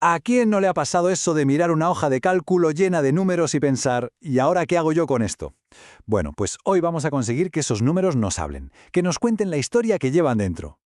¿A quién no le ha pasado eso de mirar una hoja de cálculo llena de números y pensar, ¿y ahora qué hago yo con esto? Bueno, pues hoy vamos a conseguir que esos números nos hablen, que nos cuenten la historia que llevan dentro.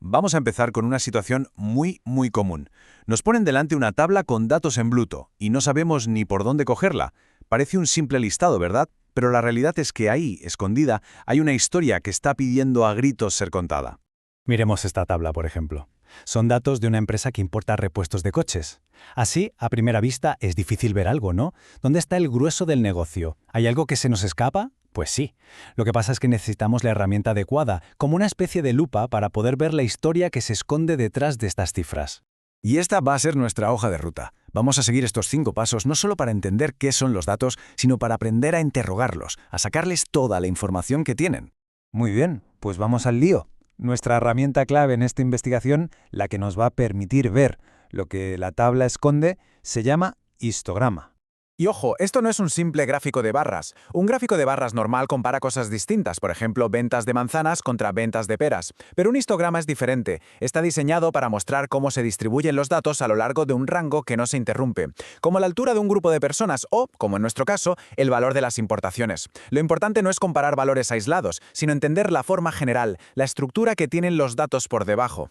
Vamos a empezar con una situación muy común. Nos ponen delante una tabla con datos en bruto y no sabemos ni por dónde cogerla. Parece un simple listado, ¿verdad? Pero la realidad es que ahí, escondida, hay una historia que está pidiendo a gritos ser contada. Miremos esta tabla, por ejemplo. Son datos de una empresa que importa repuestos de coches. Así, a primera vista, es difícil ver algo, ¿no? ¿Dónde está el grueso del negocio? ¿Hay algo que se nos escapa? Pues sí. Lo que pasa es que necesitamos la herramienta adecuada, como una especie de lupa para poder ver la historia que se esconde detrás de estas cifras. Y esta va a ser nuestra hoja de ruta. Vamos a seguir estos 5 pasos no solo para entender qué son los datos, sino para aprender a interrogarlos, a sacarles toda la información que tienen. Muy bien, pues vamos al lío. Nuestra herramienta clave en esta investigación, la que nos va a permitir ver lo que la tabla esconde, se llama histograma. Y ojo, esto no es un simple gráfico de barras. Un gráfico de barras normal compara cosas distintas, por ejemplo, ventas de manzanas contra ventas de peras. Pero un histograma es diferente. Está diseñado para mostrar cómo se distribuyen los datos a lo largo de un rango que no se interrumpe, como la altura de un grupo de personas o, como en nuestro caso, el valor de las importaciones. Lo importante no es comparar valores aislados, sino entender la forma general, la estructura que tienen los datos por debajo.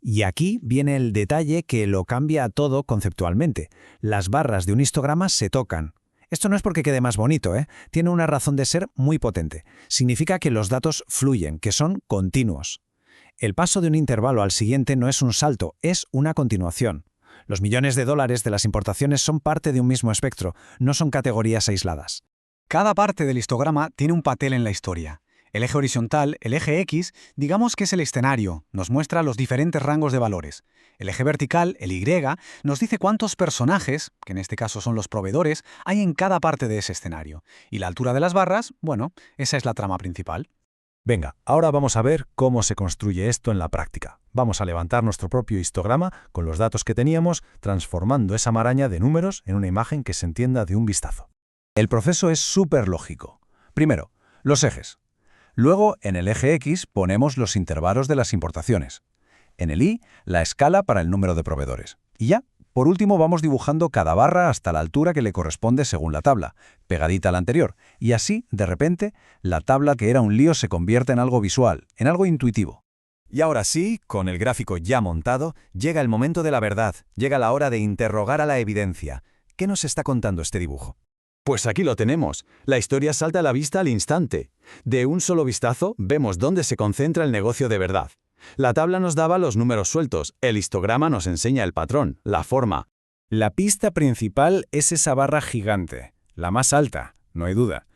Y aquí viene el detalle que lo cambia todo conceptualmente. Las barras de un histograma se tocan. Esto no es porque quede más bonito, ¿eh? Tiene una razón de ser muy potente. Significa que los datos fluyen, que son continuos. El paso de un intervalo al siguiente no es un salto, es una continuación. Los millones de dólares de las importaciones son parte de un mismo espectro, no son categorías aisladas. Cada parte del histograma tiene un papel en la historia. El eje horizontal, el eje X, digamos que es el escenario, nos muestra los diferentes rangos de valores. El eje vertical, el Y, nos dice cuántos personajes, que en este caso son los proveedores, hay en cada parte de ese escenario. Y la altura de las barras, bueno, esa es la trama principal. Venga, ahora vamos a ver cómo se construye esto en la práctica. Vamos a levantar nuestro propio histograma con los datos que teníamos, transformando esa maraña de números en una imagen que se entienda de un vistazo. El proceso es súper lógico. Primero, los ejes. Luego, en el eje X ponemos los intervalos de las importaciones. En el Y, la escala para el número de proveedores. Y ya, por último, vamos dibujando cada barra hasta la altura que le corresponde según la tabla, pegadita a la anterior. Y así, de repente, la tabla que era un lío se convierte en algo visual, en algo intuitivo. Y ahora sí, con el gráfico ya montado, llega el momento de la verdad, llega la hora de interrogar a la evidencia. ¿Qué nos está contando este dibujo? Pues aquí lo tenemos. La historia salta a la vista al instante. De un solo vistazo vemos dónde se concentra el negocio de verdad. La tabla nos daba los números sueltos, el histograma nos enseña el patrón, la forma. La pista principal es esa barra gigante, la más alta, no hay duda.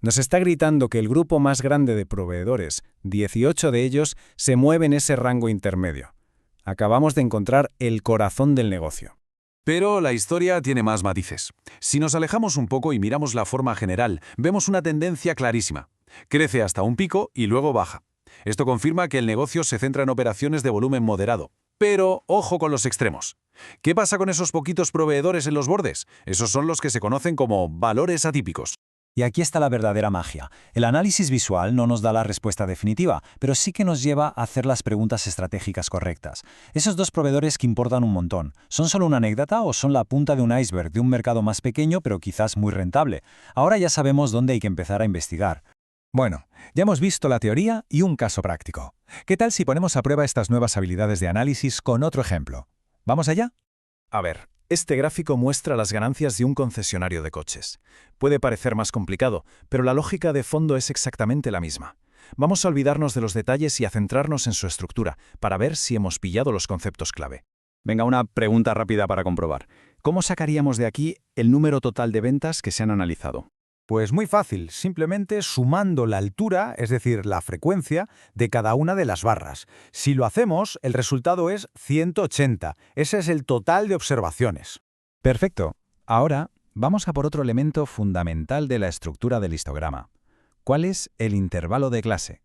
Nos está gritando que el grupo más grande de proveedores, 18 de ellos, se mueve en ese rango intermedio. Acabamos de encontrar el corazón del negocio. Pero la historia tiene más matices. Si nos alejamos un poco y miramos la forma general, vemos una tendencia clarísima. Crece hasta un pico y luego baja. Esto confirma que el negocio se centra en operaciones de volumen moderado. Pero ojo con los extremos. ¿Qué pasa con esos poquitos proveedores en los bordes? Esos son los que se conocen como valores atípicos. Y aquí está la verdadera magia. El análisis visual no nos da la respuesta definitiva, pero sí que nos lleva a hacer las preguntas estratégicas correctas. Esos dos proveedores que importan un montón, ¿son solo una anécdota o son la punta de un iceberg de un mercado más pequeño pero quizás muy rentable? Ahora ya sabemos dónde hay que empezar a investigar. Bueno, ya hemos visto la teoría y un caso práctico. ¿Qué tal si ponemos a prueba estas nuevas habilidades de análisis con otro ejemplo? ¿Vamos allá? A ver, este gráfico muestra las ganancias de un concesionario de coches. Puede parecer más complicado, pero la lógica de fondo es exactamente la misma. Vamos a olvidarnos de los detalles y a centrarnos en su estructura, para ver si hemos pillado los conceptos clave. Venga, una pregunta rápida para comprobar. ¿Cómo sacaríamos de aquí el número total de ventas que se han analizado? Pues muy fácil, simplemente sumando la altura, es decir, la frecuencia, de cada una de las barras. Si lo hacemos, el resultado es 180. Ese es el total de observaciones. Perfecto. Ahora vamos a por otro elemento fundamental de la estructura del histograma. ¿Cuál es el intervalo de clase?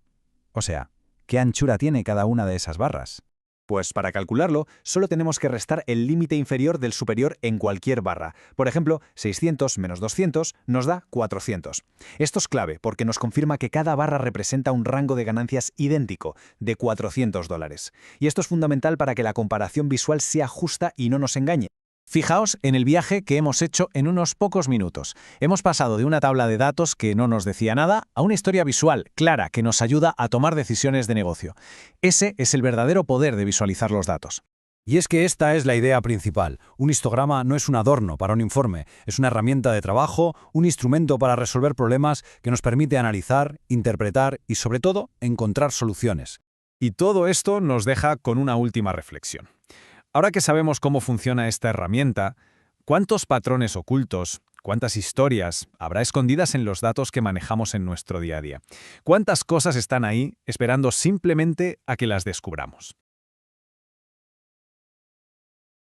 O sea, ¿qué anchura tiene cada una de esas barras? Pues para calcularlo, solo tenemos que restar el límite inferior del superior en cualquier barra. Por ejemplo, 600 menos 200 nos da 400. Esto es clave porque nos confirma que cada barra representa un rango de ganancias idéntico, de $400. Y esto es fundamental para que la comparación visual sea justa y no nos engañe. Fijaos en el viaje que hemos hecho en unos pocos minutos. Hemos pasado de una tabla de datos que no nos decía nada a una historia visual, clara, que nos ayuda a tomar decisiones de negocio. Ese es el verdadero poder de visualizar los datos. Y es que esta es la idea principal. Un histograma no es un adorno para un informe, es una herramienta de trabajo, un instrumento para resolver problemas que nos permite analizar, interpretar y, sobre todo, encontrar soluciones. Y todo esto nos deja con una última reflexión. Ahora que sabemos cómo funciona esta herramienta, ¿cuántos patrones ocultos, cuántas historias habrá escondidas en los datos que manejamos en nuestro día a día? ¿Cuántas cosas están ahí esperando simplemente a que las descubramos?